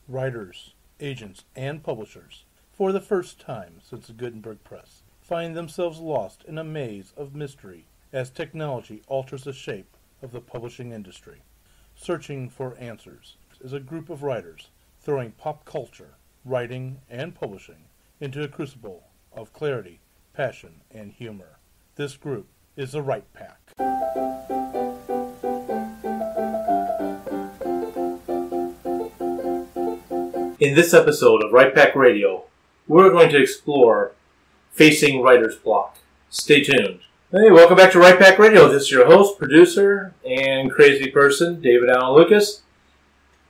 writers, agents, and publishers, for the first time since the Gutenberg Press, find themselves lost in a maze of mystery as technology alters the shape of the publishing industry. Searching for Answers is a group of writers throwing pop culture, writing, and publishing into a crucible of clarity, passion, and humor. This group is the Write Pack. In this episode of Write Pack Radio, we're going to explore facing writer's block. Stay tuned. Hey, welcome back to Write Pack Radio. This is your host, producer, and crazy person, David Allen Lucas.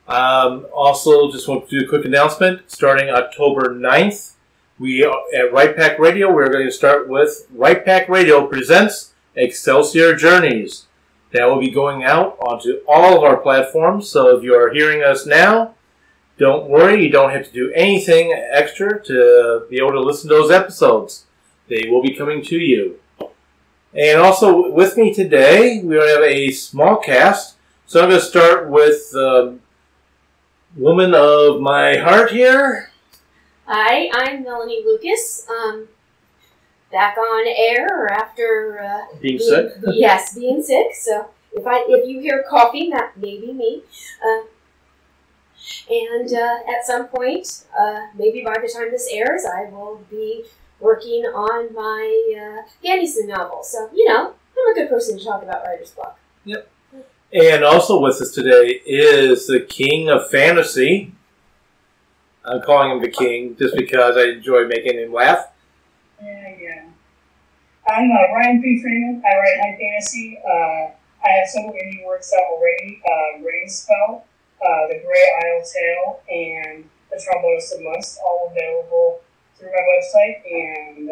Also, just want to do a quick announcement. Starting October 9th, we at Write Pack Radio, we're going to start with Write Pack Radio presents Excelsior Journeys. That will be going out onto all of our platforms, so if you are hearing us now, don't worry, you don't have to do anything extra to be able to listen to those episodes. They will be coming to you. And also with me today, we have a small cast. So I'm going to start with the woman of my heart here. Hi, I'm Melanie Lucas. Back on air after being sick. Yes, being sick. So if you hear coughing, that may be me. And at some point, maybe by the time this airs, I will be working on my Anderson novel. So, I'm a good person to talk about writer's block. Yep. And also with us today is the king of fantasy. I'm calling him the king just because I enjoy making him laugh. Yeah. I'm Ryan P. Freeman. I write high fantasy. I have several indie works out already. Rain Spell, The Grey Isle Tale, and The Trombonist of Must, all available through my website. And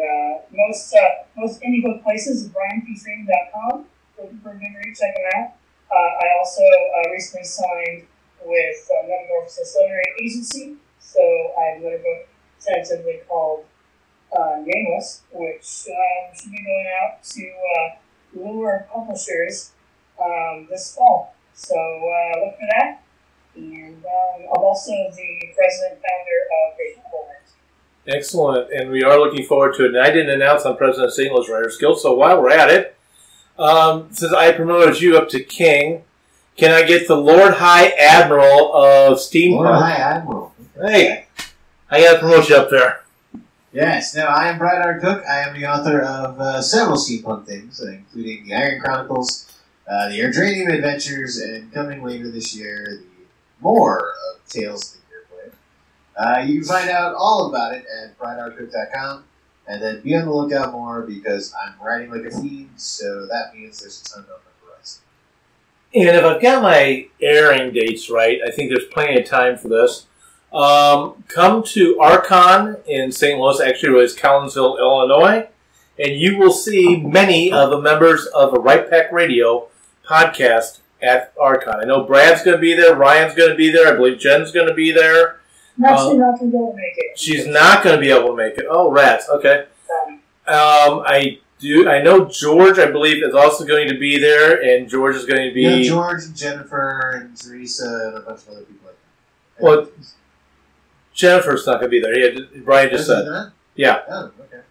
most indie book places is brianpfreeman.com. For a good read, check them out. I also recently signed with Metamorphosis Literary Agency, so I have another book tentatively called Nameless, which should be going out to lure publishers this fall. So look for that. And I'm also the president and founder of the Humble Writers. Excellent, and we are looking forward to it. And I didn't announce I'm president of St. Louis Writers Guild, so while we're at it, since I promoted you up to king, can I get the Lord High Admiral of Steampunk? Lord High Admiral. Hey, I got to promote you up there. Yes, now I am Brian R. Cook. I am the author of several steampunk things, including the Iron Chronicles, the Ardranium Adventures, and coming later this year, the more of Tales of the Gearblade. You can find out all about it at brianrcook.com, and then be on the lookout more because I'm writing like a fiend, so that means there's a ton on the horizon. And if I've got my airing dates right, I think there's plenty of time for this. Come to Archon in St. Louis, actually it was Collinsville, Illinois, and you will see many of the members of the Write Pack Radio podcast at Archon. I know Brad's going to be there, Ryan's going to be there, I believe Jen's going to be there. She's not going to be able to make it. She's not going to be able to make it. Oh, rats. Okay. I know George, I believe, is also going to be there, and George is going to be... Yeah, George, and Jennifer, and Teresa, and a bunch of other people like that. Well, Jennifer's not going to be there. Brian just said. That? Yeah. Oh, okay.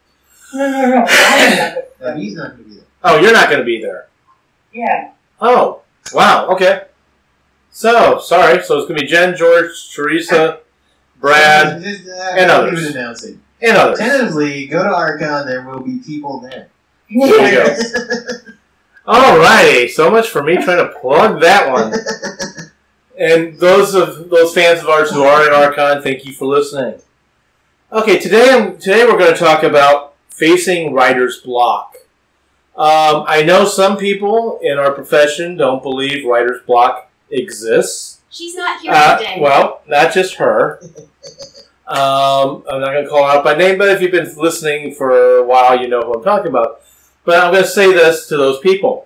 No. He's not going to be there. Oh, you're not going to be there. Yeah. Oh, wow. Okay. So, sorry. So it's going to be Jen, George, Teresa, Brad, and others. And others. Tentatively, go to Archon. There will be people there. There you go. Alrighty. So much for me trying to plug that one. And those fans of ours who are at Archon, thank you for listening. Okay, today we're going to talk about facing writer's block. I know some people in our profession don't believe writer's block exists. She's not here today. Well, not just her. I'm not going to call her out by name, but if you've been listening for a while, you know who I'm talking about. But I'm going to say this to those people.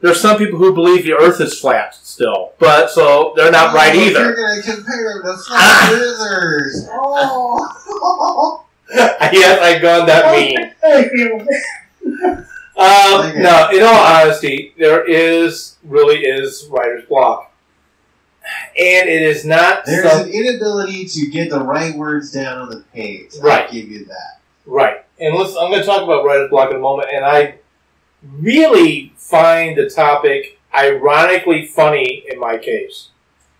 There's some people who believe the Earth is flat still, but so they're not right either. You're going to compare them to flat earthers. Oh. Yes, I've gone that mean. No, in all honesty, there really is writer's block. And it is not... There's an inability to get the right words down on the page. Right. I'll give you that. Right. And I'm going to talk about writer's block in a moment, and I really find the topic ironically funny in my case.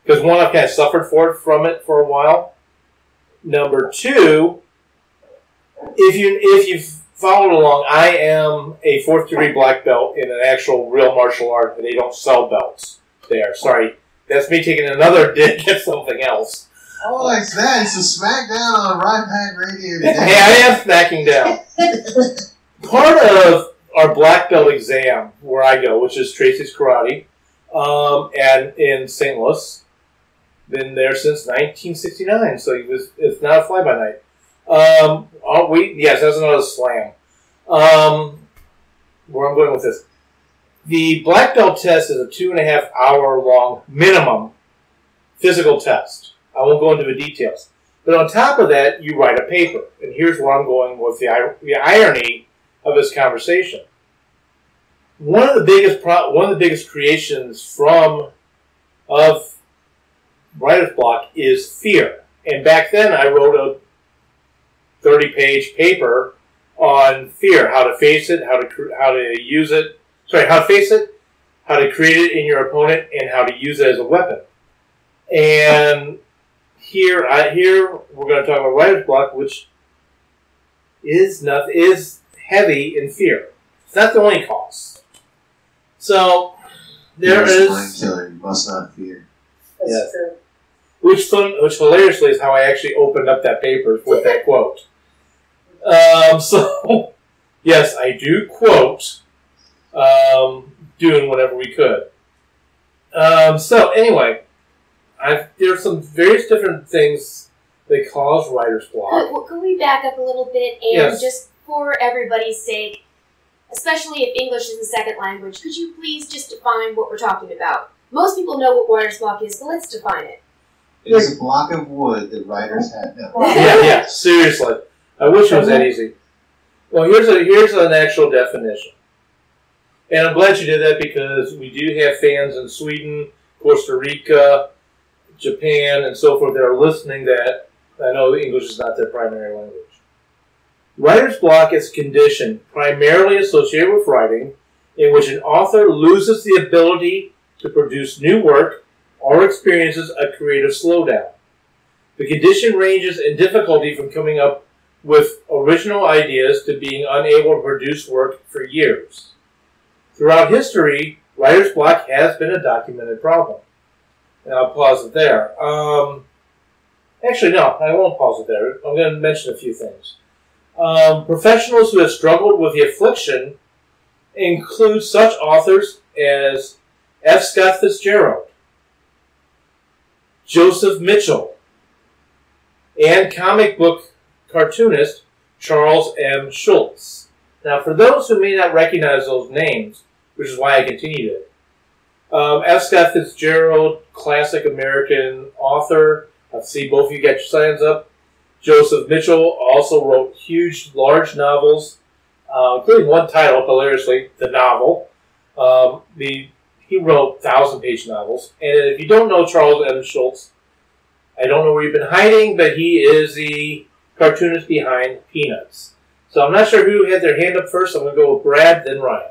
Because one, I've kind of suffered from it for a while. Number two, if you've followed along, I am a 4th degree black belt in an actual real martial art, and they don't sell belts there. Sorry. That's me taking another dig at something else. Oh, it's that. It's a smackdown on Right Pack Radio today. Hey, I am smacking down. Part of our black belt exam, where I go, which is Tracy's Karate, and in St. Louis, been there since 1969, so it's not a fly-by-night. Yes, that's another slam. Where I'm going with this. The black belt test is a 2.5 hour long minimum physical test. I won't go into the details. But on top of that, you write a paper. And here's where I'm going with the irony of this conversation. One of the biggest creations of writer's block is fear. And back then, I wrote a 30-page paper on fear, how to face it, how to use it. Sorry, how to face it, how to create it in your opponent, and how to use it as a weapon. And here we're going to talk about writer's block, which is heavy in fear. It's not the only cause. So there is mind killer. You must not fear. That's true. Which hilariously is how I actually opened up that paper with that quote. So yes, I do quote. Doing whatever we could. So anyway, there's some various different things that cause writer's block. Well, could we back up a little bit and just for everybody's sake, especially if English is a second language, could you please just define what we're talking about? Most people know what writer's block is, but let's define it. It is a block of wood that writers have. No. Yeah, seriously. I wish it was that easy. Well, here's an actual definition. And I'm glad you did that because we do have fans in Sweden, Costa Rica, Japan, and so forth that are listening that I know English is not their primary language. Writer's block is a condition primarily associated with writing in which an author loses the ability to produce new work or experiences a creative slowdown. The condition ranges in difficulty from coming up with original ideas to being unable to produce work for years. Throughout history, writer's block has been a documented problem. And I'll pause it there. Actually, no, I won't pause it there. I'm going to mention a few things. Professionals who have struggled with the affliction include such authors as F. Scott Fitzgerald, Joseph Mitchell, and comic book cartoonist Charles M. Schulz. Now, for those who may not recognize those names, which is why I continued it, F. Scott Fitzgerald, classic American author. I see both of you got your signs up. Joseph Mitchell also wrote large novels, including one title, hilariously, The Novel. He wrote 1,000-page novels. And if you don't know Charles M. Schulz, I don't know where you've been hiding, but he is the cartoonist behind Peanuts. So I'm not sure who had their hand up first. I'm going to go with Brad, then Ryan.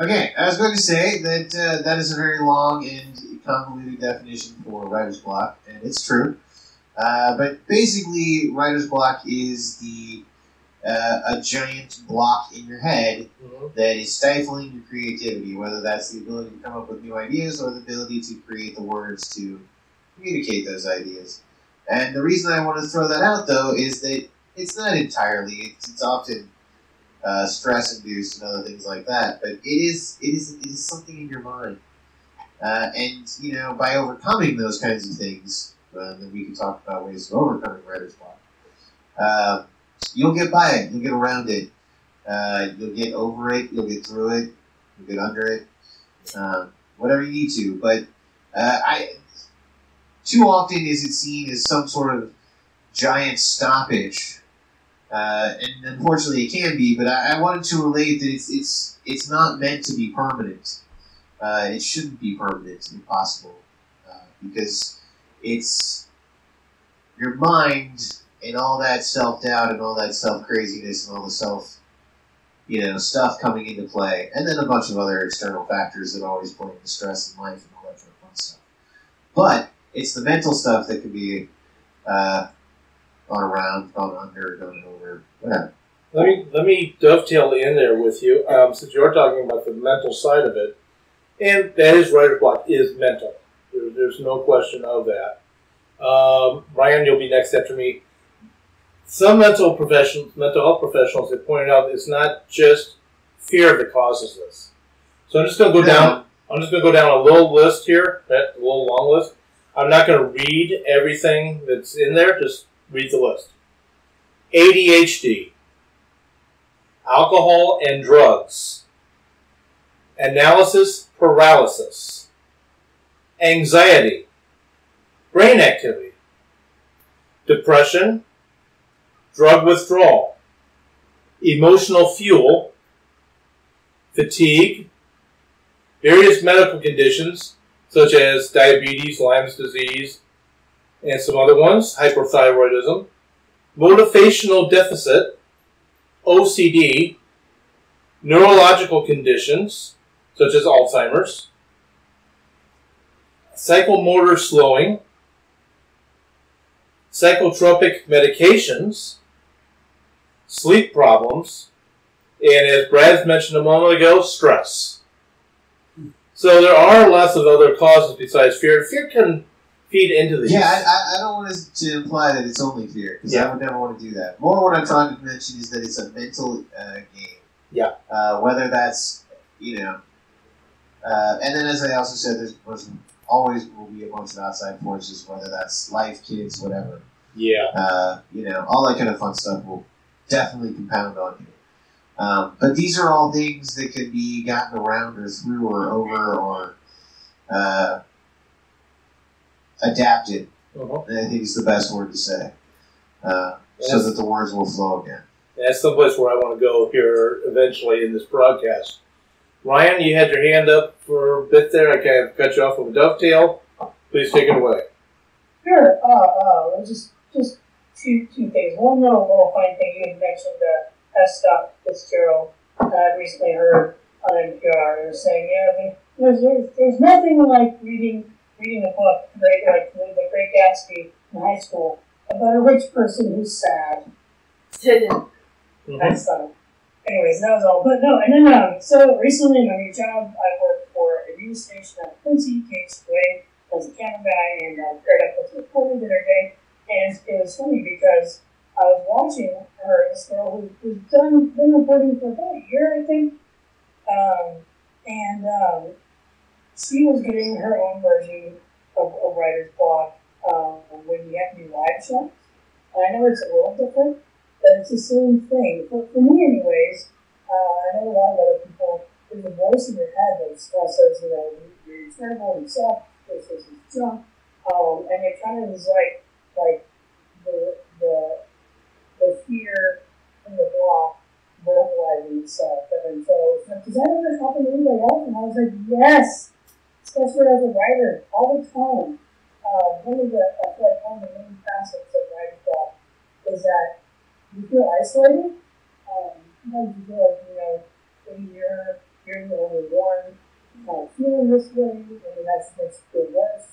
Okay, I was going to say that that is a very long and convoluted definition for writer's block, and it's true. But basically, writer's block is a giant block in your head that is stifling your creativity, whether that's the ability to come up with new ideas or the ability to create the words to communicate those ideas. And the reason I want to throw that out, though, is that it's not entirely. It's often stress-induced and other things like that. But it is something in your mind. And, by overcoming those kinds of things, then we can talk about ways of overcoming writer's block. You'll get by it. You'll get around it. You'll get over it. You'll get through it. You'll get under it. Whatever you need to. But too often is it seen as some sort of giant stoppage. And unfortunately it can be, but I wanted to relate that it's not meant to be permanent. It shouldn't be permanent if possible. because it's your mind and all that self-doubt and all that self-craziness and all the stuff coming into play, and then a bunch of other external factors that always play into stress in life and all that kind of fun stuff. But it's the mental stuff that can be gone around, gone under, gone over, whatever. Let me dovetail in there with you, since you're talking about the mental side of it, and that is writer's block is mental. There's no question of that. Ryan, you'll be next after me. Some mental health professionals have pointed out it's not just fear that causes this. So I'm just going to go down. I'm just going to go down a little list here, a little long list. I'm not going to read everything that's in there. Just read the list. ADHD, alcohol and drugs, analysis paralysis, anxiety, brain activity, depression, drug withdrawal, emotional fuel, fatigue, various medical conditions such as diabetes, Lyme's disease, and some other ones, hyperthyroidism, motivational deficit, OCD, neurological conditions such as Alzheimer's, psychomotor slowing, psychotropic medications, sleep problems, and as Brad mentioned a moment ago, stress. So there are lots of other causes besides fear. Fear can feed into these. Yeah, I don't want to imply that it's only fear, because I would never want to do that. More what I'm trying to mention is that it's a mental game. Yeah. Whether that's, and then as I also said, there's always will be a bunch of outside forces, whether that's life, kids, whatever. Yeah. All that kind of fun stuff will definitely compound on you. But these are all things that can be gotten around or through or over or adapted. Uh-huh. And I think it's the best word to say, so that the words will flow again. That's someplace where I want to go here eventually in this broadcast. Ryan, you had your hand up for a bit there. I kind of cut you off with a dovetail. Please take it away. Sure. Just two things. One little fine thing you had mentioned. S. Scott Fitzgerald recently heard on NPR. They were saying, there's nothing like reading a book, like The Great Gatsby in high school, about a rich person who's sad. That's funny. Anyways, that was all. But no, and then so recently in my new job, I worked for a news station at Quincy, KHQA, as a camera guy, and paired up with a reporter the other day. And it was funny because I was watching this girl who's been reporting for about a year, I think. She was getting her own version of writer's block when you have to do live shows. And I know it's a little different, but it's the same thing. For me, anyways, I know a lot of other people, there's a voice in your head that says, you're terrible and yourself, this is junk. And it kind of is like the fear in the block verbalizing itself. And so, does that ever happen to anybody else? And I was like, yes, especially as a writer, all the time. One of the main facets of writing block is that you feel isolated. Sometimes you feel like, maybe you're the only one feeling this way, and that makes you feel worse.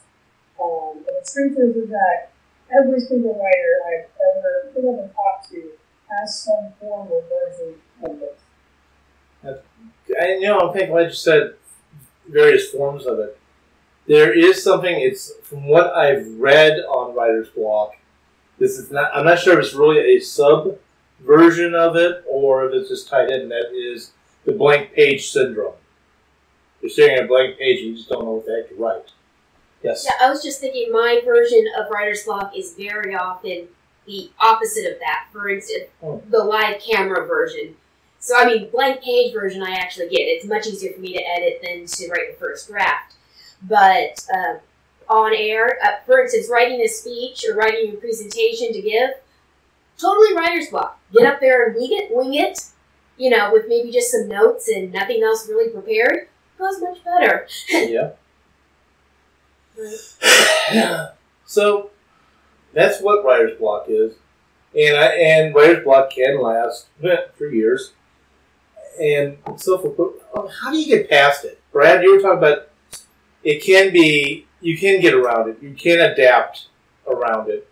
And the truth is that every single writer I've ever talked to has some form of version of this. I'm glad you said various forms of it. There is something, it's from what I've read on writer's block, I'm not sure if it's really a sub-version of it or if it's just tied in, and that is the blank page syndrome. You're staring at a blank page and you just don't know what the heck to write. Yes? Yeah, I was just thinking my version of writer's block is very often the opposite of that. For instance, the live camera version. So, blank page version I actually get. It's much easier for me to edit than to write the first draft. But on air, for instance, writing a speech or writing a presentation to give, totally writer's block. Get up there and wing it, with maybe just some notes and nothing else really prepared. Goes much better. Yeah. Right. So that's what writer's block is, and writer's block can last for years. And so, how do you get past it, Brad? You were talking about it can be. You can get around it. You can adapt around it.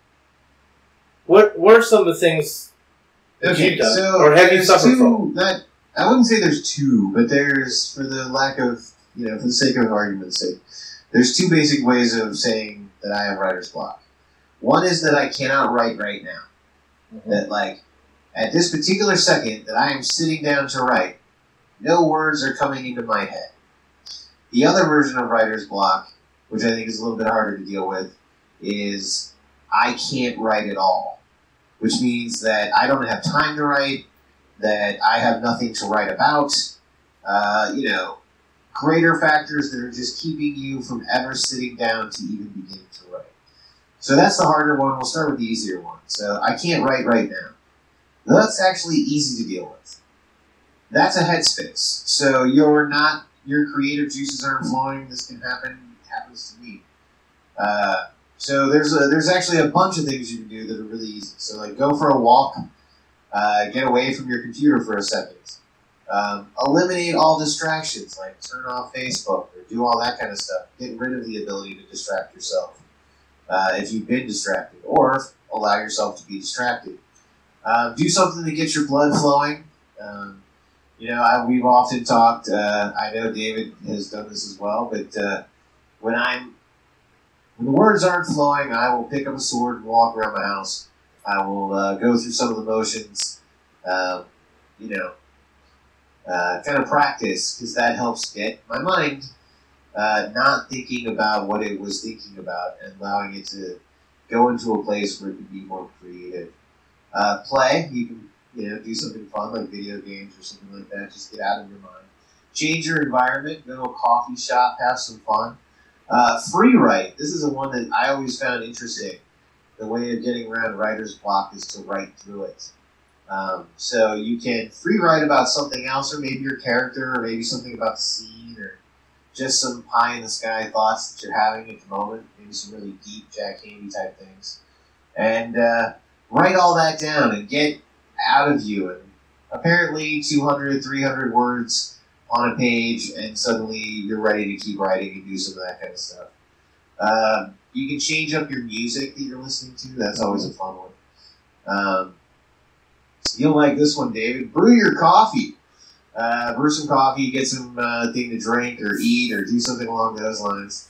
What are some of the things that you've done, or have you suffered from? I wouldn't say there's two, but there's, for the lack of, for the sake of argument's sake, there's two basic ways of saying that I have writer's block. One is that I cannot write right now. Mm-hmm. That, like, at this particular second that I am sitting down to write, no words are coming into my head. The other version of writer's block, which I think is a little bit harder to deal with, is I can't write at all. Which means that I don't have time to write, that I have nothing to write about, greater factors that are just keeping you from ever sitting down to even beginning to write. So that's the harder one. We'll start with the easier one. So I can't write right now. That's actually easy to deal with. That's a headspace. So your creative juices aren't flowing. This can happen. It happens to me. So there's actually a bunch of things you can do that are really easy. So like go for a walk, get away from your computer for a second. Eliminate all distractions, like turn off Facebook or do all that kind of stuff. Get rid of the ability to distract yourself if you've been distracted, or allow yourself to be distracted. Do something to get your blood flowing. We've often talked, I know David has done this as well, but when the words aren't flowing, I will pick up a sword and walk around my house. I will go through some of the motions, kind of practice, because that helps get my mind not thinking about what it was thinking about and allowing it to go into a place where it can be more creative. Play, you can do something fun like video games or something like that. Just get out of your mind. Change your environment, go to a coffee shop, have some fun. Free write. This is the one that I always found interesting. The way of getting around writer's block is to write through it. So you can free write about something else, or maybe your character, or maybe something about the scene, or just some pie in the sky thoughts that you're having at the moment. Maybe some really deep Jack Handy type things. And write all that down and get out of you. And apparently 200, 300 words on a page, and suddenly you're ready to keep writing and do some of that kind of stuff. You can change up your music that you're listening to. That's always a fun one. You'll like this one, David. Brew your coffee. Brew some coffee, get some thing to drink or eat or do something along those lines.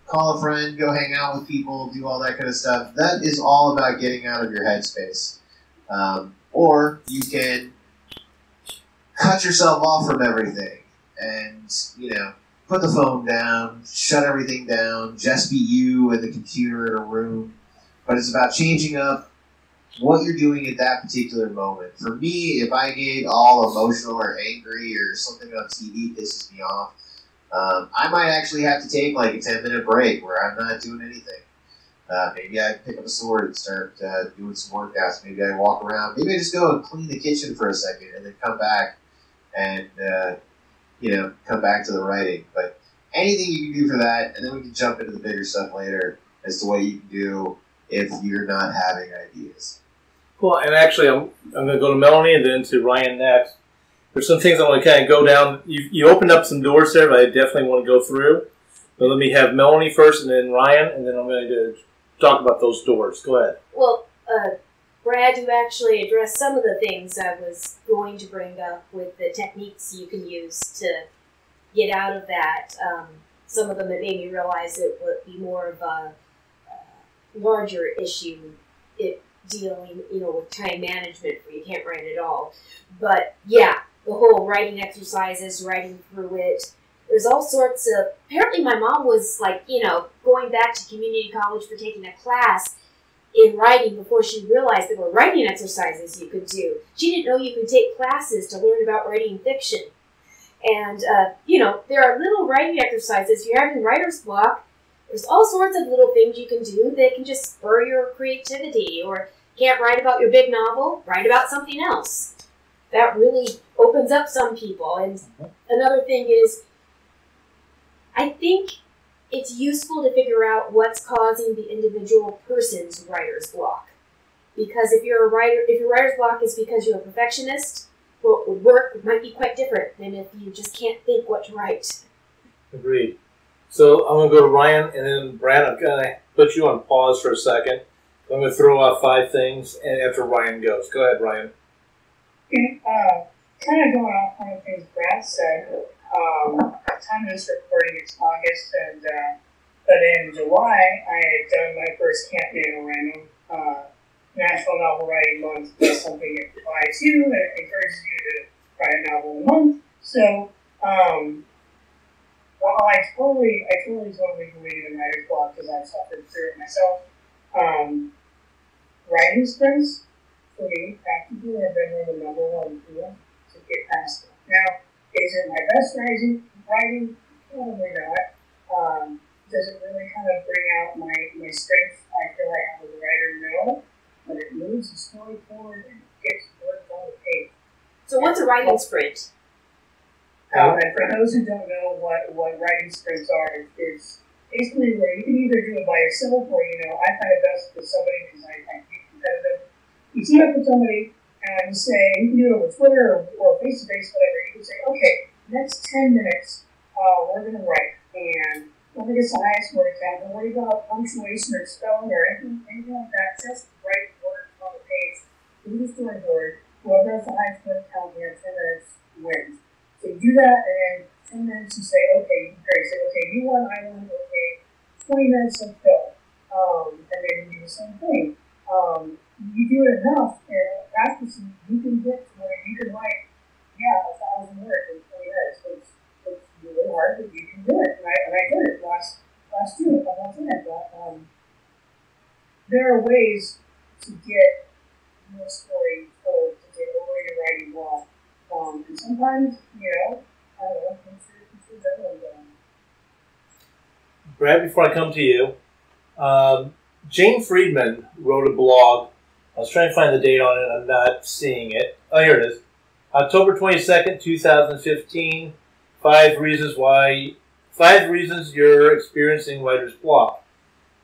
Call a friend, go hang out with people, do all that kind of stuff. That is all about getting out of your headspace. Or you can cut yourself off from everything and, put the phone down, shut everything down, just be you and the computer in a room. But it's about changing up what you're doing at that particular moment. For me, if I get all emotional or angry or something on TV pisses me off, I might actually have to take like a 10-minute break where I'm not doing anything. Maybe I pick up a sword and start doing some workouts. Maybe I walk around. Maybe I just go and clean the kitchen for a second and then come back and, come back to the writing. But anything you can do for that, and then we can jump into the bigger stuff later as to what you can do if you're not having ideas. Well, and actually, I'm going to go to Melanie and then to Ryan next. There's some things I want to kind of go down. You opened up some doors there, but I definitely want to go through. But let me have Melanie first and then Ryan, and then I'm going to talk about those doors. Go ahead. Well, Brad, you actually addressed some of the things I was going to bring up with the techniques you can use to get out of that. Some of them that made me realize it would be more of a larger issue dealing, with time management where you can't write at all. But yeah, the whole writing exercises, writing through it. There's all sorts of, apparently my mom was like, going back to community college for taking a class in writing before she realized there were writing exercises you could do. She didn't know you could take classes to learn about writing fiction. And, there are little writing exercises. If you're having writer's block, there's all sorts of little things you can do that can just spur your creativity. Or can't write about your big novel, write about something else. That really opens up some people. And another thing is, I think it's useful to figure out what's causing the individual person's writer's block. Because if your writer's block is because you're a perfectionist, what would work might be quite different than if you just can't think what to write. Agreed. So I'm going to go to Ryan, and then Brad, I'm going to put you on pause for a second. I'm going to throw out 5 things, and after Ryan goes. Go ahead, Ryan. Okay, kind of going off one of the things Brad said. At the time of this recording, it's August, and but in July, I had done my first Camp NaNoWriMo. National Novel Writing Month is something that applies you, and it encourages you to write a novel a month. So, while I totally believe in writer's block because I've suffered through it myself, writing sprints for me practically have been one of the number one tools to get past it. Now, is it my best writing? Probably not. Does it really kind of bring out my strength I feel I have as a writer? No. But it moves the story forward and gets words on the page. So what's a writing sprint? And for those who don't know what writing sprints are, it's basically where you can either do it by yourself or, I find it best with somebody because I can be competitive. You team up with somebody and say, you can do it over Twitter or face-to-face, whatever. You can say, okay, next 10 minutes, we're going to write. And whoever gets the highest word count, don't worry about punctuation or spelling or anything like that. Just write words on the page. Do the storyboard. Whoever has the highest word count in 10 minutes wins. So you do that, and then 10 minutes you say, okay, great. Say, okay, you won, I won, okay, 20 minutes of fill. And then you do the same thing. You do it enough, and practicing, you can get to where you can write, 1,000 words in 20 minutes. It's really hard, but you can do it. And I did it last June, a couple of times. But there are ways to get your story told, to get over your writing block. And sometimes, I don't know, consider everyone going. Brad, before I come to you, Jane Friedman wrote a blog. I was trying to find the date on it. I'm not seeing it. Oh, here it is. October 22nd, 2015. 5 reasons you're experiencing writer's block.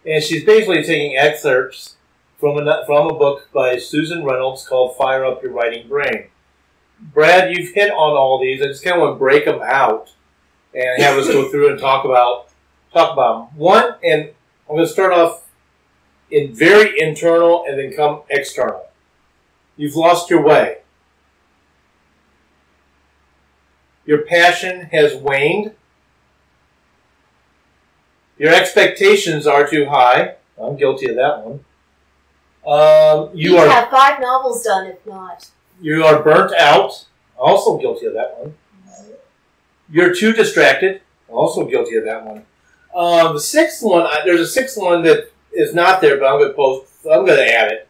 And she's basically taking excerpts from a book by Susan Reynolds called Fire Up Your Writing Brain. Brad, you've hit on all these. I just kind of want to break them out and have us go through and talk about them. One, and I'm going to start off in very internal and then come external. You've lost your way. Your passion has waned. Your expectations are too high. I'm guilty of that one. You have 5 novels done, if not. You are burnt out. Also guilty of that one. You're too distracted. Also guilty of that one. The 6th one, there's a 6th one that is not there, but I'm going to add it.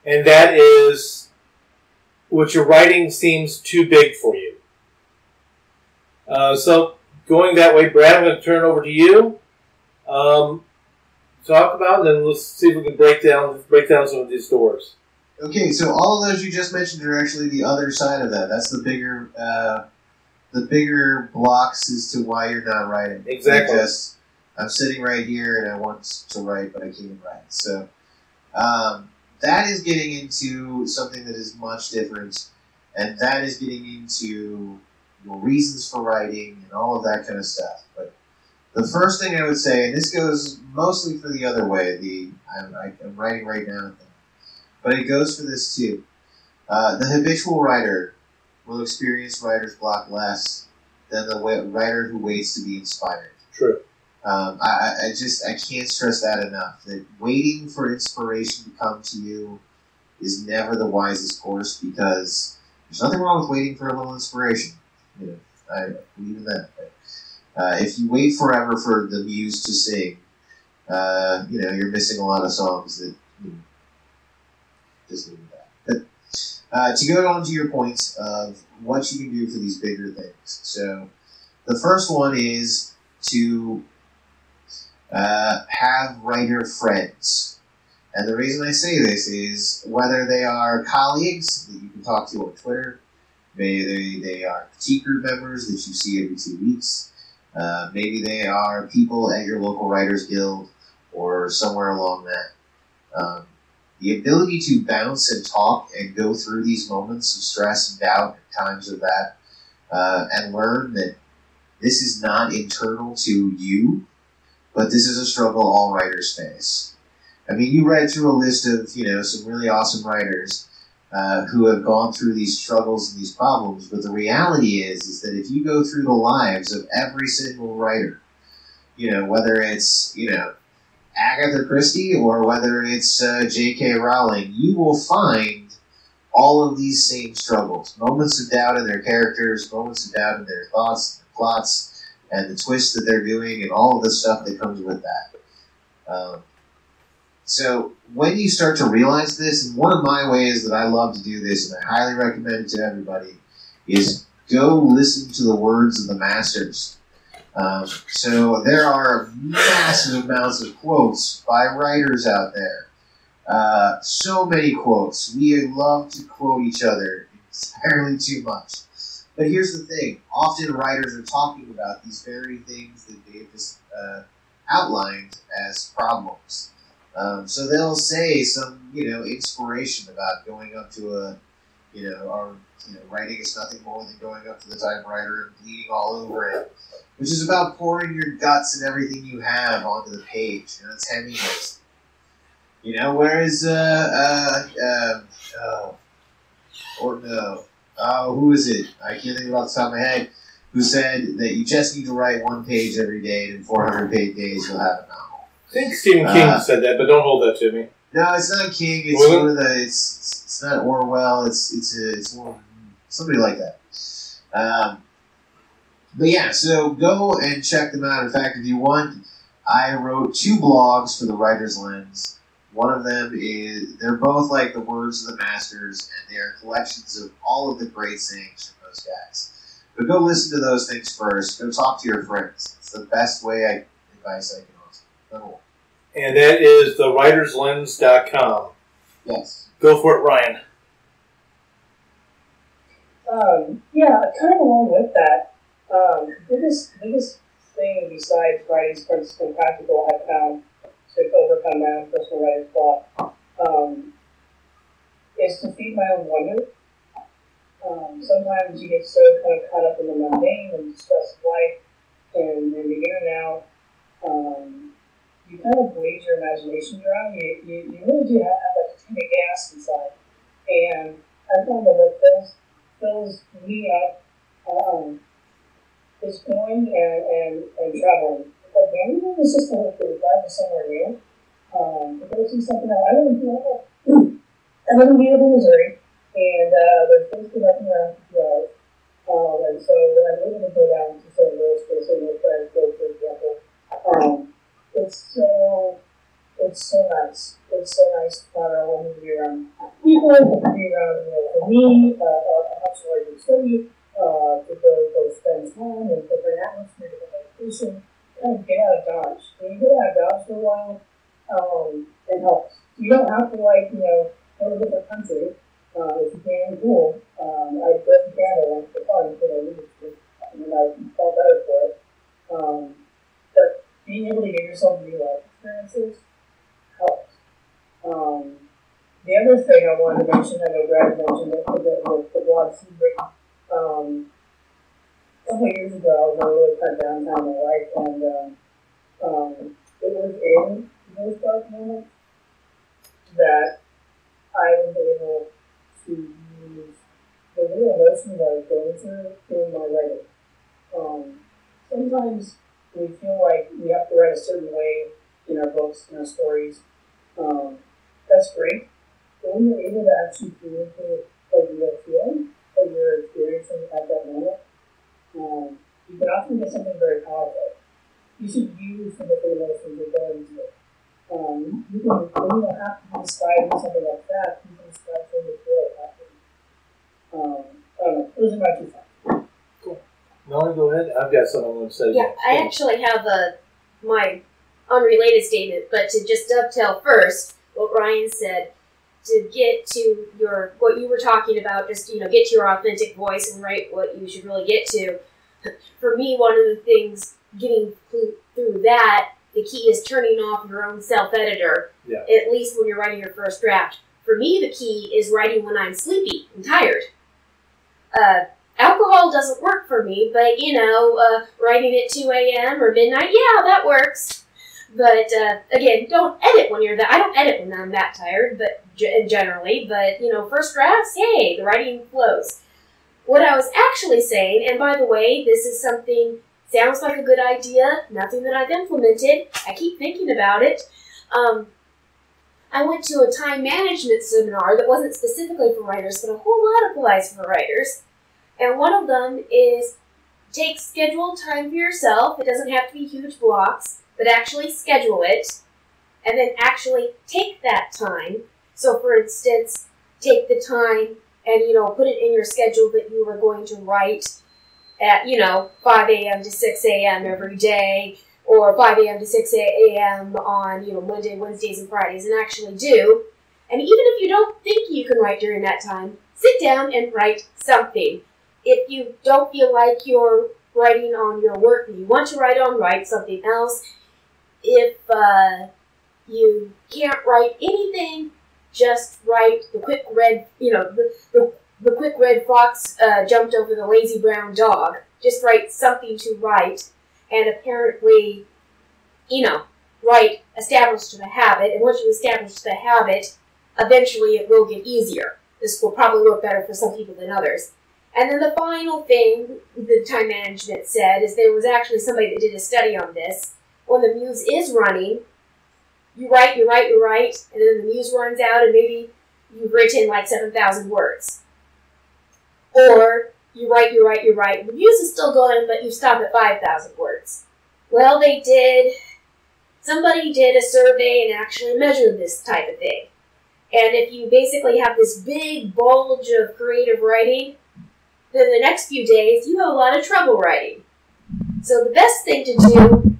And that is, what your writing seems too big for you. So going that way, Brad, I'm going to turn it over to you. Talk about it, and then let's see if we can break down some of these doors. Okay, so all of those you just mentioned are actually the other side of that. That's the bigger blocks as to why you're not writing. Exactly. I'm sitting right here and I want to write, but I can't write. So that is getting into something that is much different, and that is getting into your reasons for writing and all of that kind of stuff. But the first thing I would say, and this goes mostly for the other way, I'm writing right now, but it goes for this too. The habitual writer will experience writer's block less than the writer who waits to be inspired. True. I can't stress that enough, that waiting for inspiration to come to you is never the wisest course, because there's nothing wrong with waiting for a little inspiration. I believe in that. But, if you wait forever for the muse to sing, you're missing a lot of songs that, just leave that. But to go on to your points of what you can do for these bigger things. So the first one is to have writer friends. And the reason I say this is whether they are colleagues that you can talk to on Twitter, maybe they are critique group members that you see every 2 weeks, Maybe they are people at your local Writers Guild or somewhere along that. The ability to bounce and talk and go through these moments of stress and doubt and times of that, and learn that this is not internal to you, but this is a struggle all writers face. I mean, you read through a list of, some really awesome writers who have gone through these struggles and these problems, but the reality is that if you go through the lives of every single writer, whether it's, Agatha Christie or whether it's J.K. Rowling, you will find all of these same struggles. Moments of doubt in their characters, moments of doubt in their thoughts, their plots, and the twists that they're doing, and all of the stuff that comes with that. So when you start to realize this, and one of my ways that I love to do this, and I highly recommend it to everybody, is go listen to the words of the masters. So there are massive amounts of quotes by writers out there. So many quotes. We love to quote each other entirely too much. But here's the thing. Often writers are talking about these very things that they've just outlined as problems. So they'll say some, inspiration about going up to writing is nothing more than going up to the typewriter and bleeding all over it, which is about pouring your guts and everything you have onto the page. It's Hemingway's. Who is it? I can't think about the top of my head. Who said that you just need to write one page every day, and in 400 days you'll have a novel. I think Stephen King said that, but don't hold that to me. No, it's not King. It's one of the. It's not Orwell. It's one, somebody like that. But yeah, so go and check them out. In fact, if you want, I wrote 2 blogs for the Writer's Lens. One of them they're both like the words of the masters, and they're collections of all of the great sayings from those guys. But go listen to those things first. Go talk to your friends. It's the best advice I can offer. Number one. And that is thewriterslens.com. Yes. Go for it, Ryan. Kind of along with that, biggest thing besides writing scripts and practical I've found to overcome my own personal writer's block is to feed my own wonder. Sometimes you get so kind of caught up in the mundane and the stress of life and in the in and out. You kind of bleed your imagination around. You really do have like a tank of gas inside. And I found that what fills me up is going and traveling. Like, even if it's just to drive to somewhere new, to go see something else. I live in Beaver, Missouri, and there's things to nothing around to drive. And so when I'm able to go down to St. Louis for St. Louis, for example, it's so nice. It's so nice to travel and to be around people, to be around, for me, a much larger city, to go spend time in different atmosphere, different location, kind of get out of Dodge. When you get out of Dodge for a while, it helps. You don't have to, go to a different country. If you can, cool. I lived in Canada once for fun, and I felt better for it. But being able to get yourself new life experiences helps. The other thing I wanted to mention, I know Brad mentioned it, the blog Secret. A couple of years ago, I was really cut downtown my life, and it was in those dark moments that I was able to use the real emotions I was going through in my writing. Sometimes we feel like we have to write a certain way in our books, in our stories. That's great. But when you're able to actually communicate what you are feeling, what you're experiencing at that moment, you can often get something very powerful. You should use the different emotions you're going through. You don't have to be describing something like that. You can describe something you feel like happening. I don't know. Those are my 2 thoughts. Cool. No, go ahead. I've got something I want to say. Yeah, I actually have my unrelated statement, but to just dovetail first what Ryan said, to get to what you were talking about, just get to your authentic voice and write what you should really get to. For me, one of the things getting through that, the key is turning off your own self-editor, at least when you're writing your first draft. For me, the key is writing when I'm sleepy and tired. Alcohol doesn't work for me, but, writing at 2 a.m. or midnight, yeah, that works. But, again, don't edit when you're I don't edit when I'm that tired, but generally. But, first drafts, hey, the writing flows. What I was actually saying, and by the way, this is something, sounds like a good idea, nothing that I've implemented. I keep thinking about it. I went to a time management seminar that wasn't specifically for writers, but a whole lot applies for writers. And one of them is take scheduled time for yourself. It doesn't have to be huge blocks, but actually schedule it. And then actually take that time. So for instance, take the time and, put it in your schedule that you were going to write at, 5 a.m. to 6 a.m. every day, or 5 a.m. to 6 a.m. on, Monday, Wednesdays, and Fridays, and actually do. And even if you don't think you can write during that time, sit down and write something. If you don't feel like you're writing on your work that you want to write on, write something else. If you can't write anything, just write the quick red, the quick red fox jumped over the lazy brown dog. Just write something to write. And apparently, establish the habit. And once you establish the habit, eventually it will get easier. This will probably work better for some people than others. And then the final thing the time management said is there was actually somebody that did a study on this. When the muse is running, you write, and then the muse runs out and maybe you've written like 7,000 words. Or you write, the muse is still going, but you stop at 5,000 words. Well, somebody did a survey and actually measured this type of thing. And if you basically have this big bulge of creative writing, then the next few days you have a lot of trouble writing. So the best thing to do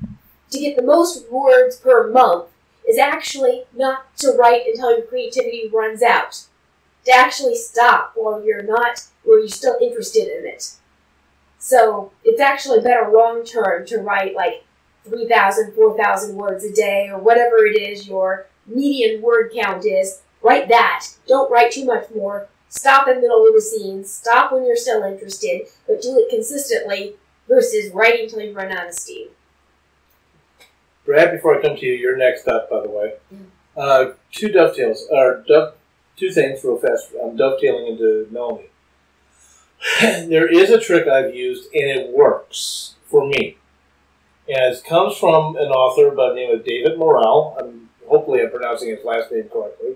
to get the most words per month is actually not to write until your creativity runs out. To actually stop while you're still interested in it. So it's actually better long term to write like 3,000, 4,000 words a day or whatever it is your median word count is. Write that. Don't write too much more. Stop in the middle of the scene. Stop when you're still interested, but do it consistently versus writing until you run out of steam. Brad, before I come to you, you're next up, by the way. Two things real fast. I'm dovetailing into Melanie. There is a trick I've used, and it works for me. And it comes from an author by the name of David Morrell. Hopefully I'm pronouncing his last name correctly.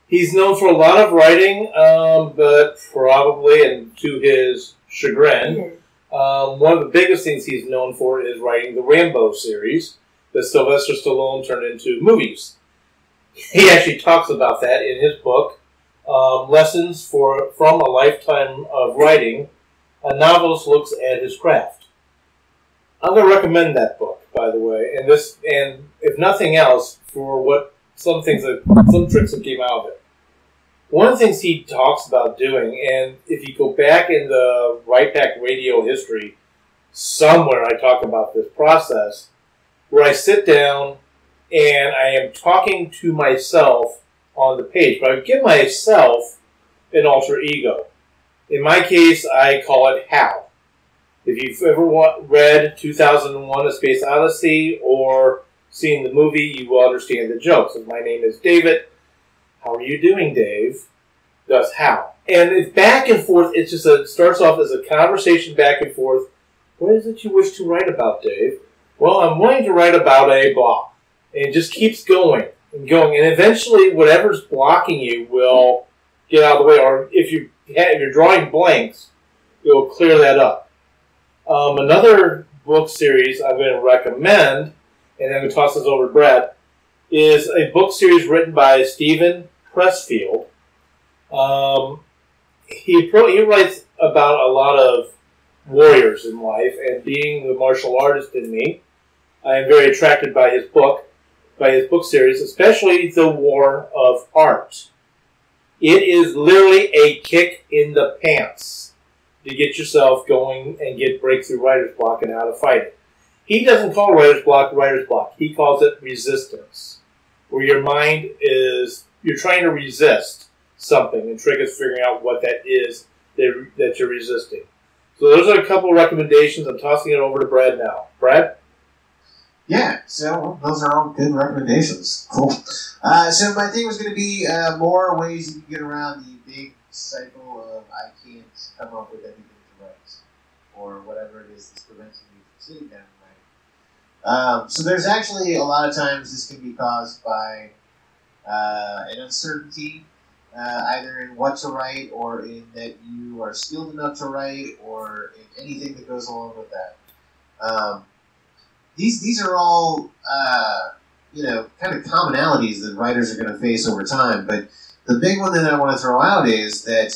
He's known for a lot of writing, but probably, and to his chagrin, one of the biggest things he's known for is writing the Rambo series that Sylvester Stallone turned into movies. He actually talks about that in his book, Lessons from a Lifetime of Writing. A novelist looks at his craft. I'm going to recommend that book, by the way, and if nothing else, for some tricks that came out of it. One of the things he talks about doing, and if you go back in the Right Back Radio history, somewhere I talk about this process, where I sit down and I am talking to myself on the page, but I give myself an alter ego. In my case, I call it Hal. If you've ever read 2001: A Space Odyssey or seen the movie, you will understand the jokes. And my name is David. How are you doing, Dave? That's Hal. And it's back and forth. It starts off as a conversation back and forth. What is it you wish to write about, Dave? Well, I'm wanting to write about a blah. And it just keeps going and going. And eventually, whatever's blocking you will get out of the way. Or if you're drawing blanks, it will clear that up. Another book series I'm going to recommend, and I'm going to toss this over to Brad, is a book series written by Stephen Pressfield. He writes about a lot of warriors in life, and being the martial artist in me, I am very attracted by his book series, especially The War of Art. It is literally a kick in the pants to get yourself going and get breakthrough writer's block and how to fight it. he doesn't call writer's block. He calls it resistance, where your mind is, you're trying to resist something, and Trick is figuring out what that is that you're resisting. So those are a couple of recommendations. I'm tossing it over to Brad now. Brad? Yeah, so those are all good recommendations. Cool. So my thing was going to be more ways you can get around the big cycle of I can't come up with anything to write, or whatever it is that's preventing me from sitting down and writing. So there's actually a lot of times this can be caused by an uncertainty, either in what to write, or in that you are skilled enough to write, or in anything that goes along with that. These are all, kind of commonalities that writers are going to face over time. But the big one that I want to throw out is that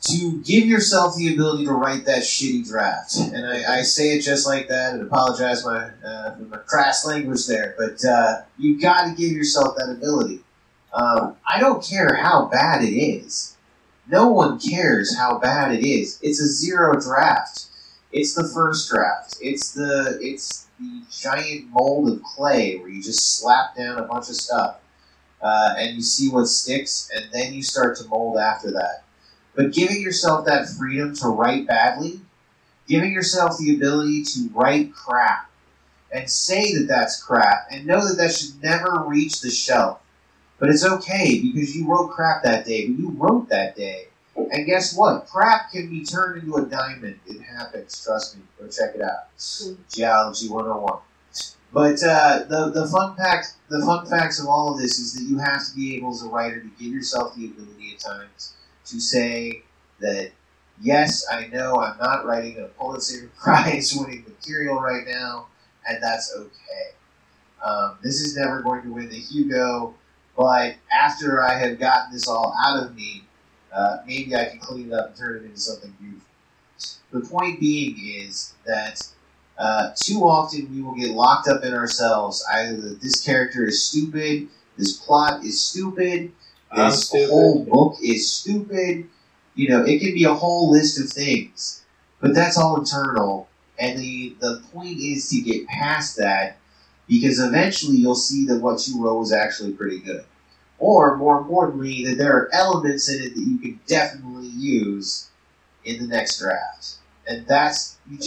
to give yourself the ability to write that shitty draft. And I say it just like that, and apologize for my crass language there. But you got to give yourself that ability. I don't care how bad it is. No one cares how bad it is. It's a 0 draft. It's the first draft. It's the giant mold of clay where you just slap down a bunch of stuff and you see what sticks, and then you start to mold after that. But giving yourself that freedom to write badly, giving yourself the ability to write crap and say that that's crap and know that that should never reach the shelf. But it's okay because you wrote crap that day, but you wrote that day. And guess what? Crap can be turned into a diamond. It happens. Trust me. Go check it out. Geology 101. But the fun facts of all of this is that you have to be able as a writer to give yourself the ability at times to say that, yes, I know I'm not writing a Pulitzer Prize winning material right now, and that's okay. This is never going to win the Hugo, but after I have gotten this all out of me, maybe I can clean it up and turn it into something beautiful. The point being is that too often we will get locked up in ourselves. Either that this character is stupid, this plot is stupid, this whole book is stupid. It can be a whole list of things. But that's all internal. And the point is to get past that, because eventually you'll see that what you wrote was actually pretty good. Or, more importantly, that there are elements in it that you can definitely use in the next draft. And that's, if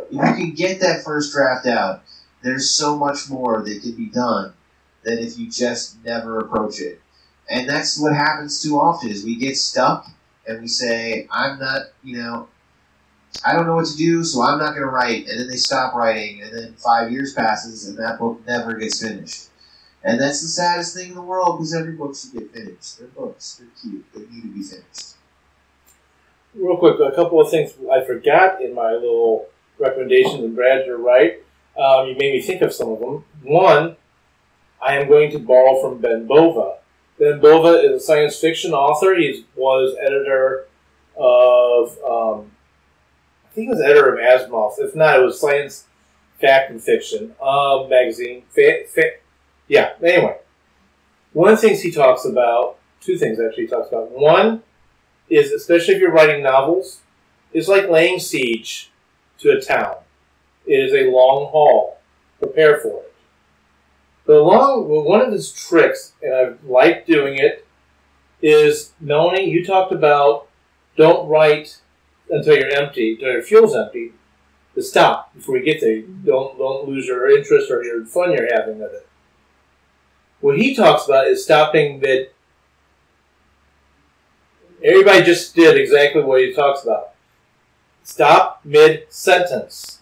you can get that first draft out, there's so much more that can be done than if you just never approach it. And that's what happens too often, is we get stuck and we say, I'm not, I don't know what to do, so I'm not going to write. And then they stop writing, and then 5 years passes, and that book never gets finished. And that's the saddest thing in the world, because every book should get finished. They're books. They're cute. They need to be finished. Real quick, a couple of things I forgot in my little recommendations, and Brad, you're right. You made me think of some of them. One, I am going to borrow from Ben Bova. Ben Bova is a science fiction author. He was editor of, I think he was editor of Asimov. If not, it was Science Fact and Fiction magazine. Yeah, anyway. One of the things he talks about, two things actually he talks about. One is, especially if you're writing novels, it's like laying siege to a town. It is a long haul. Prepare for it. One of his tricks, and I like doing it, is, Melanie, you talked about don't write until you're empty, until your fuel's empty, to stop before you get there. Don't lose your interest or your fun you're having with it. What he talks about is stopping mid. Everybody just did exactly what he talks about. Stop mid-sentence.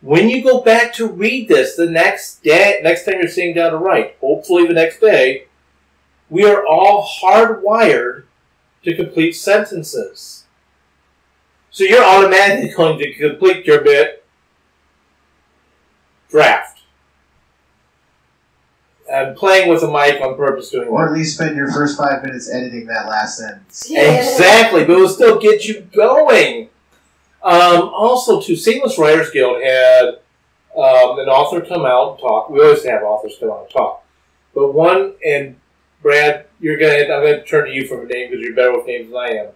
When you go back to read this the next time you're sitting down to write, hopefully the next day, we are all hardwired to complete sentences. So you're automatically going to complete your bit draft. I'm playing with the mic on purpose doing that. Or at least spend your first 5 minutes editing that last sentence. Yeah. Exactly, but it will still get you going. Also, too, Seamless Writers Guild had an author come out and talk. We always have authors come out and talk. But one, and Brad, I'm going to turn to you for a name because you're better with names than I am.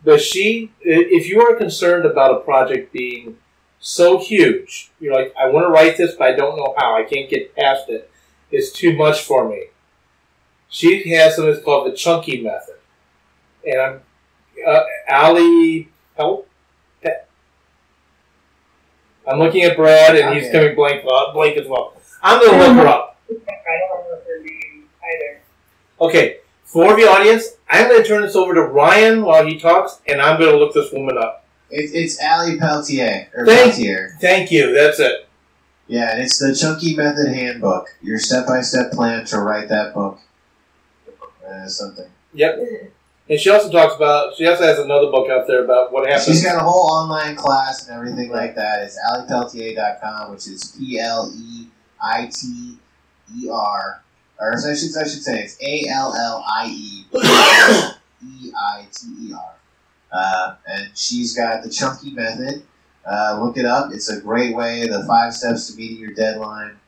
But if you are concerned about a project being so huge. You're like, I want to write this, but I don't know how. I can't get past it. It's too much for me. She has something that's called the chunky method. And I'm Allie, help? I'm looking at Brad, and he's coming blank as well. I'm going to look her up. I don't remember her name either. Okay, for the audience, I'm going to turn this over to Ryan while he talks, and I'm going to look this woman up. It's Allie Peltier. Thank you, that's it. Yeah, and it's the Chunky Method Handbook. Your step-by-step plan to write that book. Something. Yep. And she also has another book out there about what happens. She's got a whole online class and everything like that. It's alliepeltier.com, which is Pleiter, or I should say it's ALLIEPLEITER. And she's got the Chunky Method. Look it up. It's a great way, the 5 steps to meeting your deadline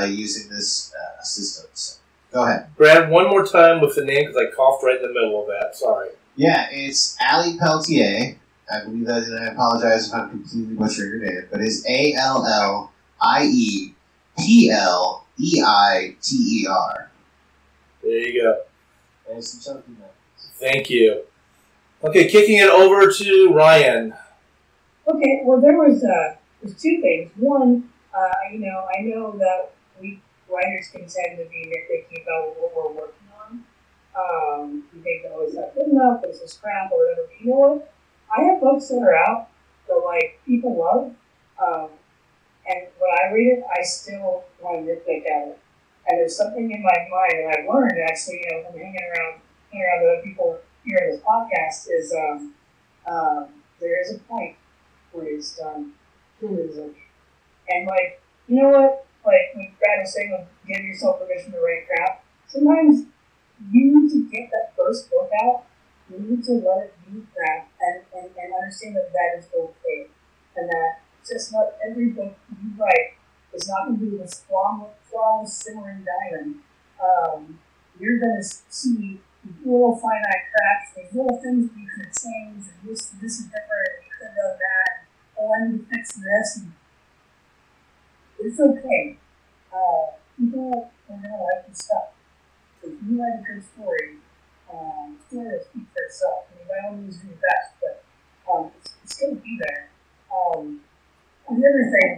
using this system. So, go ahead. Brad, one more time with the name because I coughed right in the middle of that. Sorry. Yeah, it's Allie Peltier. I believe that, and I apologize if I'm completely butchering your name, but it's ALLIEPLEITER. There you go. There's some chunky methods. Thank you. Okay, kicking it over to Ryan. Okay, well, there's 2 things. One, I know that we writers can tend to be nitpicky about what we're working on. We think, oh, it's not good enough, it's just crap, or whatever. But you know what? I have books that are out that, people love, and when I read it, I still want to nitpick at it. And there's something in my mind that I've learned, actually, from hanging around with other people here in this podcast, is there is a point where it's done. And, you know what? When Brad was saying, give yourself permission to write crap, sometimes you need to get that first book out. You need to let it be crap and understand that is okay. And that just not every book you write is not going to be this flawless, simmering diamond. You're going to see little finite cracks, these little things that you can change, and this is different, and you could have done that. Oh, I need to fix this. And it's okay. People are going to like your stuff. So if you write a good story, the story will speak for itself. I mean, by all means, do your best, but it's going to be there. And the other thing,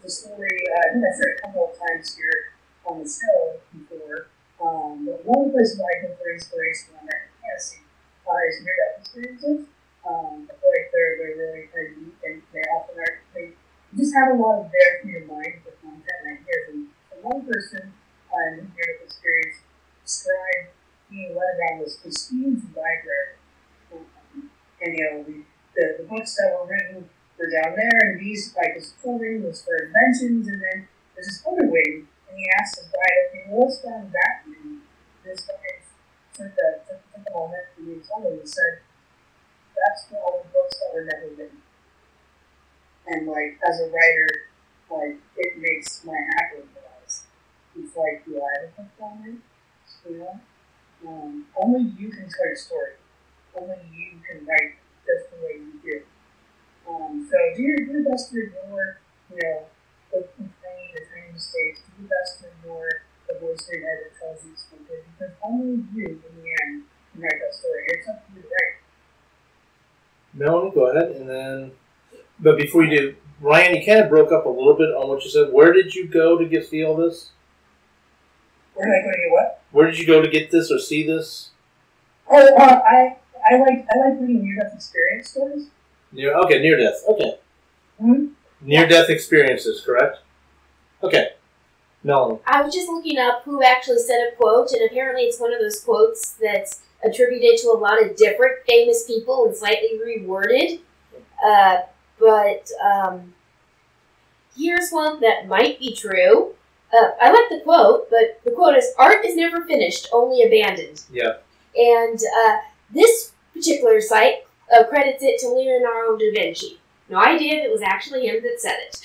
the story, I think I've said it a couple of times here on the show before, but one of the places I go for inspiration on American fantasy is near-death experiences. I feel like they're really kind of unique, and they often are. They just have a lot of there for your mind for content and ideas. And one person in the near-death experience described being led around this huge library, and the books that were written were down there, and these this full ring was for inventions, and then there's this other wing, and he asked the guy, okay, what's down that wing? This guy took a moment, and he told him, he said, that's for all the books that were never written. And as a writer, it makes my heart realize. It's do I have a book down there? You know? Only you can tell your story. Only you can write just the way you do. So do your best to ignore, the training mistakes. Do your best to ignore the voice in your head that tells you something, because only you, in the end, can write that story. It's up to you to write. Melanie, go ahead, but before you do, Ryan, you kind of broke up a little bit on what you said. Where did you go to see all this? Where did I go to get what? Where did you go to get this or see this? Oh, I like reading near-death experience stories. Near-death. Okay. Mm-hmm. Near-death experiences, correct? Okay. Melanie. I was just looking up who actually said a quote, and apparently it's one of those quotes that's attributed to a lot of different famous people and slightly reworded. But here's one that might be true. I like the quote, but the quote is, "Art is never finished, only abandoned." Yeah. And this particular site credits it to Leonardo da Vinci. No idea if it was actually him that said it.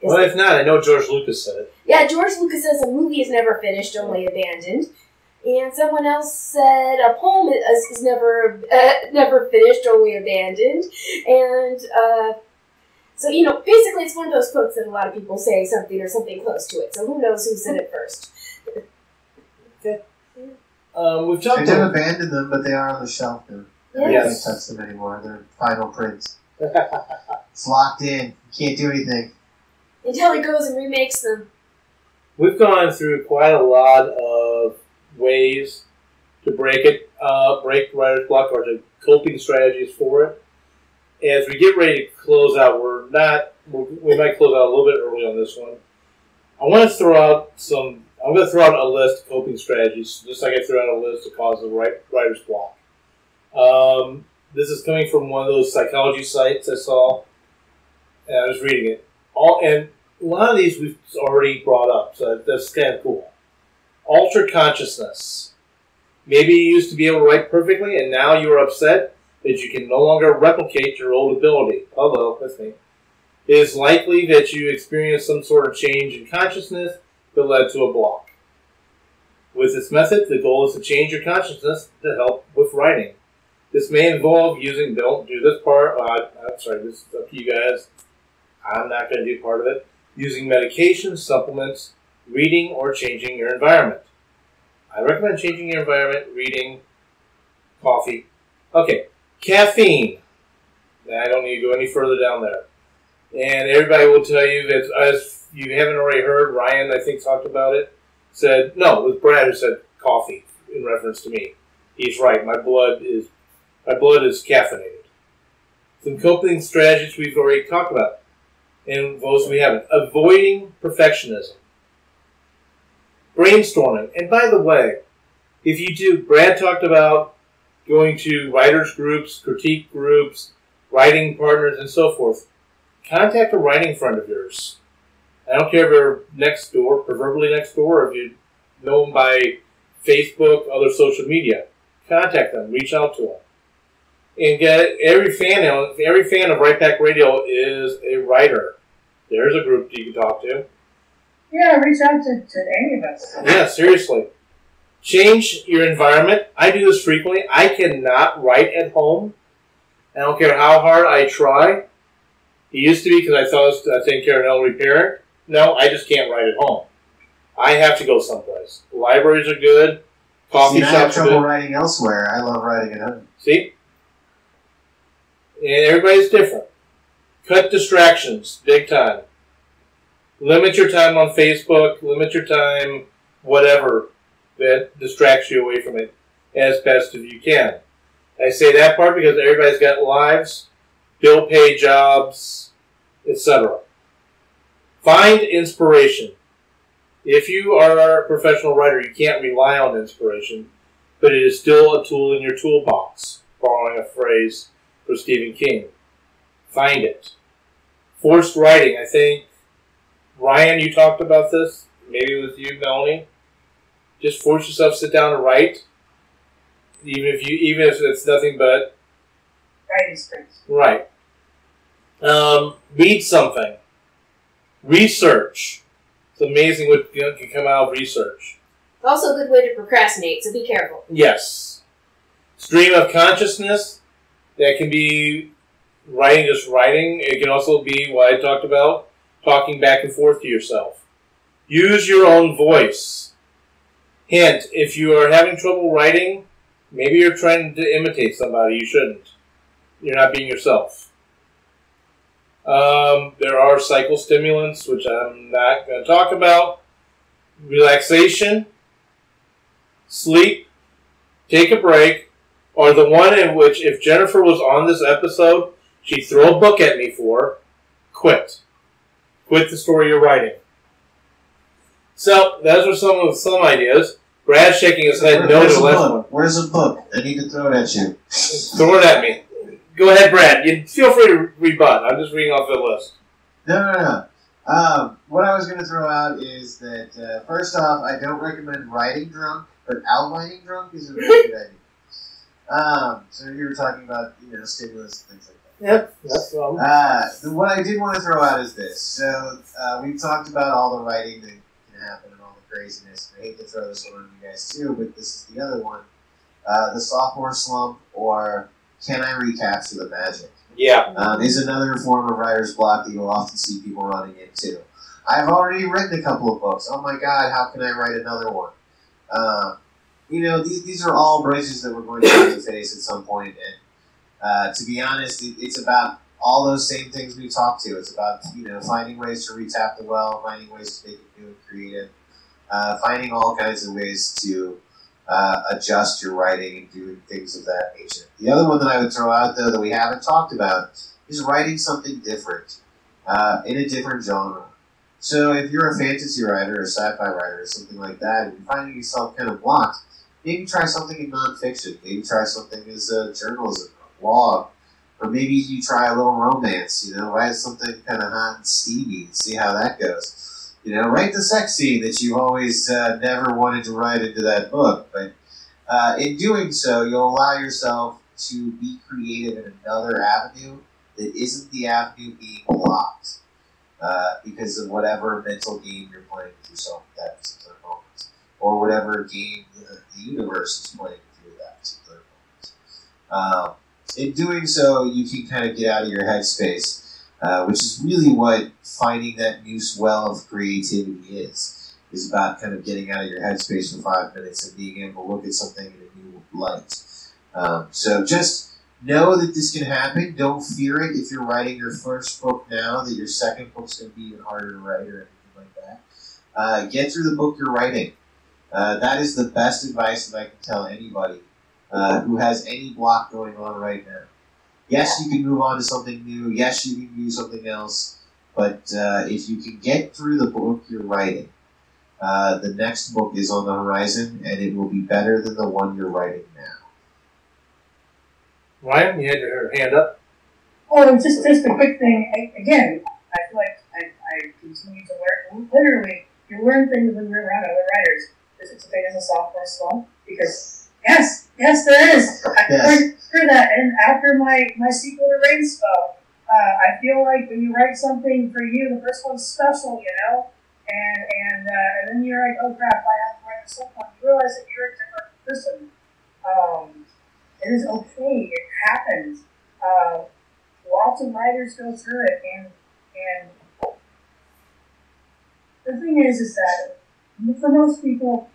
Well, if not, I know George Lucas said it. Yeah, George Lucas says a movie is never finished, only abandoned. And someone else said a poem is never finished, only abandoned. And So, basically it's one of those quotes that a lot of people say something or something close to it. So who knows who said it first. Okay. We've talked about abandoned them, but they are on the shelf now. Yes. Can't touch them anymore. They're final prints. It's locked in. You can't do anything. Until he goes and remakes them. We've gone through quite a lot of ways to break writer's block or to coping strategies for it. As we get ready to close out, we might close out a little bit early on this one. I'm going to throw out a list of coping strategies, just like I threw out a list of causes of writer's block. This is coming from one of those psychology sites I saw, and I was reading it. And a lot of these we've already brought up, so that's kind of cool. Altered consciousness. Maybe you used to be able to write perfectly, and now you're upset that you can no longer replicate your old ability. Hello, that's me. It is likely that you experienced some sort of change in consciousness that led to a block. With this method, the goal is to change your consciousness to help with writing. This may involve using, don't do this part, I'm sorry, this is up to you guys. I'm not going to do part of it. Using medications, supplements, reading, or changing your environment. I recommend changing your environment, reading, coffee. Okay, caffeine. I don't need to go any further down there. And everybody will tell you that, as you haven't already heard, Ryan, I think, talked about it, it was Brad who said coffee in reference to me. He's right, my blood is caffeinated. Some coping strategies we've already talked about, and those we haven't. Avoiding perfectionism. Brainstorming. And by the way, if you do, Brad talked about going to writers groups, critique groups, writing partners, and so forth. Contact a writing friend of yours. I don't care if they're next door, preferably next door, or if you know them by Facebook, other social media. Contact them. Reach out to them. And get every fan of Right Pack Radio is a writer. There's a group you can talk to. Yeah, reach out to any of us. Yeah, seriously. Change your environment. I do this frequently. I cannot write at home. I don't care how hard I try. It used to be because I thought I was taking care of an elderly parent. No, I just can't write at home. I have to go someplace. Libraries are good. Coffee shops are good. I have trouble writing elsewhere. I love writing at home. See? And everybody's different. Cut distractions, big time. Limit your time on Facebook, limit your time, whatever, that distracts you away from it as best as you can. I say that part because everybody's got lives, bill pay jobs, etc. Find inspiration. If you are a professional writer, you can't rely on inspiration, but it is still a tool in your toolbox, borrowing a phrase for Stephen King. Find it. Forced writing. I think, Ryan, you talked about this. Maybe it was you, Melanie. Just force yourself to sit down and write. Even if it's nothing but writing scripts. Right. Read something. Research. It's amazing what can come out of research. It's also a good way to procrastinate, so be careful. Yes. Stream of consciousness. That can be writing, just writing. It can also be what I talked about, talking back and forth to yourself. Use your own voice. Hint, if you are having trouble writing, maybe you're trying to imitate somebody. You shouldn't. You're not being yourself. There are psychostimulants, which I'm not going to talk about. Relaxation, sleep, take a break, or the one in which, if Jennifer was on this episode, she'd throw a book at me for, quit. Quit the story you're writing. So, those are some ideas. Brad's shaking his head no to the last one. Where's the book? I need to throw it at you. Throw it at me. Go ahead, Brad. You feel free to rebut. I'm just reading off the list. No. What I was going to throw out is that, first off, I don't recommend writing drunk, but outlining drunk is a really good idea. So you were talking about, stimulus and things like that. Yep, that's what I did want to throw out is this. So we've talked about all the writing that can happen and all the craziness. I hate to throw this one on you guys too, but this is the other one. The sophomore slump, or can I recapture the magic? Yeah. Is another form of writer's block that you'll often see people running into. I've already written a couple of books. Oh my God, how can I write another one? These are all bridges that we're going to have to face at some point. And to be honest, it's about all those same things we talked to. It's about finding ways to retap the well, finding ways to make it new and creative, finding all kinds of ways to adjust your writing and doing things of that nature. The other one that I would throw out, though, that we haven't talked about is writing something different in a different genre. So if you're a fantasy writer or a sci-fi writer or something like that, and you're finding yourself kind of blocked, maybe try something in nonfiction. Maybe try something as journalism or a blog. Or maybe you try a little romance, write something kind of hot and steamy and see how that goes. Write the sex scene that you've always never wanted to write into that book. But in doing so, you'll allow yourself to be creative in another avenue that isn't the avenue being blocked because of whatever mental game you're playing with yourself at that particular moment. Or whatever game the universe is playing with you at that particular moment. In doing so, you can kind of get out of your headspace, which is really what finding that new swell of creativity is about kind of getting out of your headspace for 5 minutes and being able to look at something in a new light. So just know that this can happen. Don't fear it if you're writing your first book now, that your second book's going to be even harder to write or anything like that. Get through the book you're writing. That is the best advice that I can tell anybody who has any block going on right now. Yes, you can move on to something new. Yes, you can do something else. But if you can get through the book you're writing, the next book is on the horizon, and it will be better than the one you're writing now. Ryan, you had your hand up? Oh, just a quick thing. I feel like I continue to learn. Literally, you learn things when you're around other writers. Is it something as a sophomore slump? Because yes, there is. I for that. And after my sequel to Rain Spell, I feel like when you write something for you, the first one's special, and then you're like, oh crap, I have to write the second one. You realize that you're a different person. It is okay. It happens. Lots of writers go through it, and the thing is that for most people,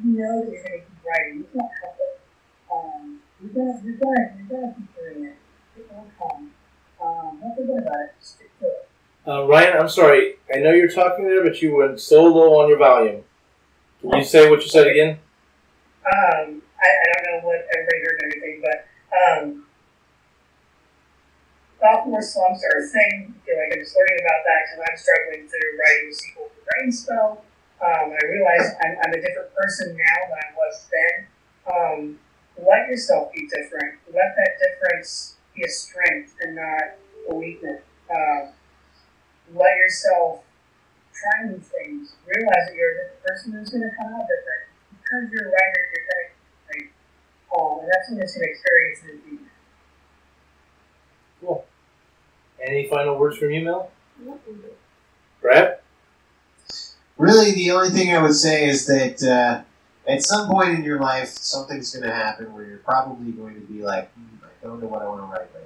you know that you're going to keep writing. You can't help it. You're gonna keep doing it. It will come. Don't forget about it. Stick to it. Ryan, I'm sorry. I know you're talking there, but you went so low on your volume. Can you say what you said again? I don't know what everybody heard and everything, but sophomore slumps are a thing. I feel like I'm just learning about that because I'm struggling to write a sequel to Rain Spell. I realize I'm a different person now than I was then. Let yourself be different. Let that difference be a strength and not a weakness. Let yourself try new things. Realize that you're a different person who's going to come out different. Because you're a writer, you're going to write. And that's what it's going to experience in the future. Cool. Any final words from you, Mel? Brad? Really, the only thing I would say is that at some point in your life, something's going to happen where you're probably going to be like, I don't know what I want to write right now.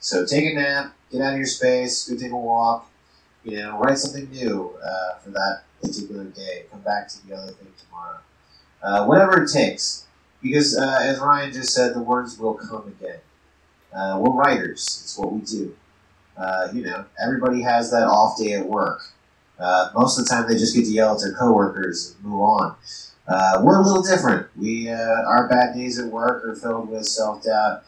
So take a nap, get out of your space, go take a walk, write something new for that particular day. Come back to the other thing tomorrow. Whatever it takes. Because as Ryan just said, the words will come again. We're writers. It's what we do. Everybody has that off day at work. Most of the time they just get to yell at their coworkers and move on. We're a little different. Our bad days at work are filled with self-doubt,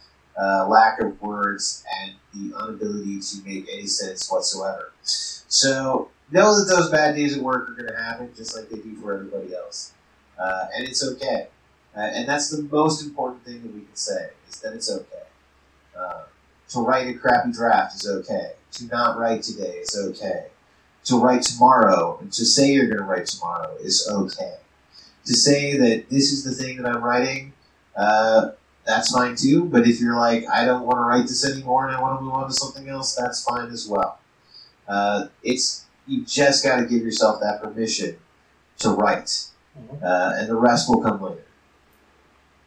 lack of words, and the inability to make any sense whatsoever. So know that those bad days at work are going to happen just like they do for everybody else. And it's okay. And that's the most important thing that we can say, is that it's okay. To write a crappy draft is okay. To not write today is okay. To write tomorrow, and to say you're going to write tomorrow is okay. To say that this is the thing that I'm writing, that's fine too. But if you're like, I don't want to write this anymore and I want to move on to something else, that's fine as well. You just got to give yourself that permission to write. And the rest will come later.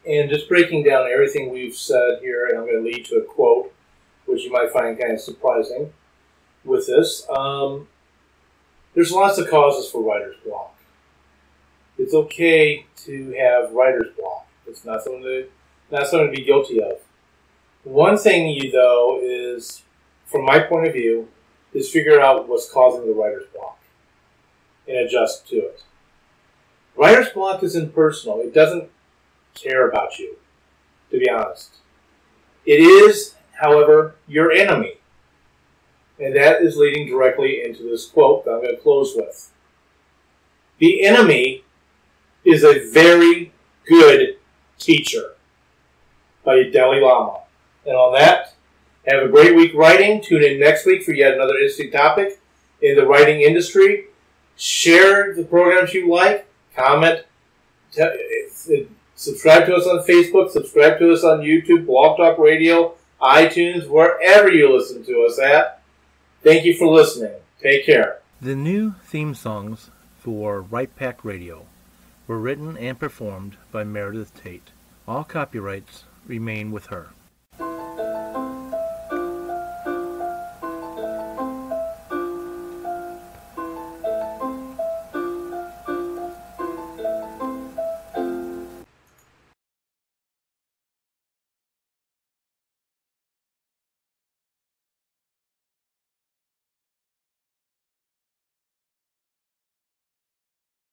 And just breaking down everything we've said here, and I'm going to lead to a quote. which you might find kind of surprising with this. There's lots of causes for writer's block. It's okay to have writer's block. It's not something to be guilty of. One thing, though, is, from my point of view, is figure out what's causing the writer's block and adjust to it. Writer's block is impersonal. It doesn't care about you, to be honest. It is, however, your enemy. And that is leading directly into this quote that I'm going to close with. The enemy is a very good teacher, by Dalai Lama. And on that, have a great week writing. Tune in next week for yet another interesting topic in the writing industry. Share the programs you like. Comment. Subscribe to us on Facebook. Subscribe to us on YouTube, Blog Talk Radio, iTunes, wherever you listen to us at. Thank you for listening. Take care. The new theme songs for Right Pack Radio were written and performed by Meredith Tate. All copyrights remain with her.